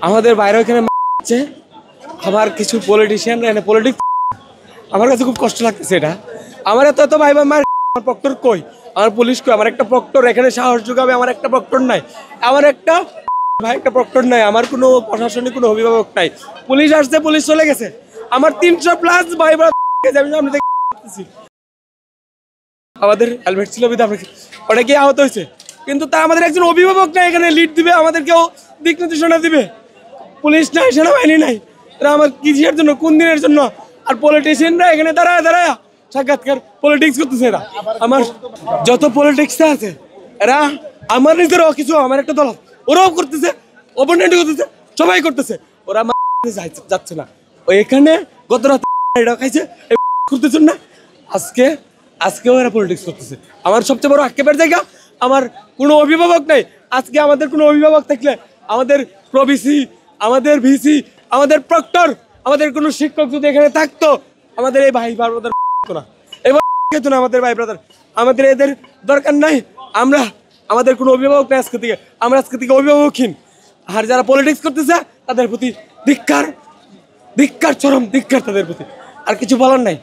আমাদের বাইরে ওখানে হচ্ছে, আবার কিছু পলিটিশিয়ান এনে পলিটিক্স। আমার কাছে খুব কষ্ট লাগতেছে এটা। আমার এত ভাই আমার প্রক্টর কই, আমার পুলিশ কই, আমার একটা প্রক্টর এখানে সাহস যোগাবে, আমার একটা প্রক্টর নাই, আমার একটা ভাই একটা প্রক্টর নাই, আমার কোনো প্রশাসনিক কোনো অভিভাবক নাই। পুলিশ আসছে, পুলিশ চলে গেছে, আমার 300+ ভাই আমি দেখতেছি। আমাদের হেলমেট ছিল বিধা অনেকে আহত হয়েছে, কিন্তু তা আমাদের একজন অভিভাবক নাই এখানে লিড দিবে, আমাদেরকেও দিক নির্দেশনা দিবে। পুলিশ নাই, সেনাবাহিনী নাই, এরা আমার কিসের জন্য, কোন দিনের জন্য? আর পলিটিশিয়ানরা এখানে দাঁড়ায় দাঁড়ায় সাক্ষাৎকার পলিটিক্স করতেছে। এরা আমার যত পলিটিক্স আছে, এরা আমার নিজেরও কিছু, আমার একটা দল ওরাও করতেছে, অপোনেন্ট করতেছে, সবাই করতেছে, ওরা যাচ্ছে না। ওই এখানে গত রাত এটা খাইছে করতেছে না, আজকেও এরা পলিটিক্স করতেছে। আমার সবচেয়ে বড় আক্ষেপের জায়গা, আমার কোনো অভিভাবক নেই। আজকে আমাদের কোনো অভিভাবক থাকলে, আমাদের প্রভিসি, আমাদের ভিসি, আমাদের প্রক্টর, আমাদের কোনো শিক্ষক যদি এখানে থাকতো, আমাদের এই ভাই ব্রাদার না, এবার না আমাদের ভাই ব্রাদার, আমাদের এদের দরকার নাই। আমাদের কোনো অভিভাবক নেই আজকে থেকে, আমরা আজকে থেকে অভিভাবকহীন। আর যারা পলিটিক্স করতেছে তাদের প্রতি ধিক্কার, চরম ধিক্কার তাদের প্রতি, আর কিছু বলার নাই।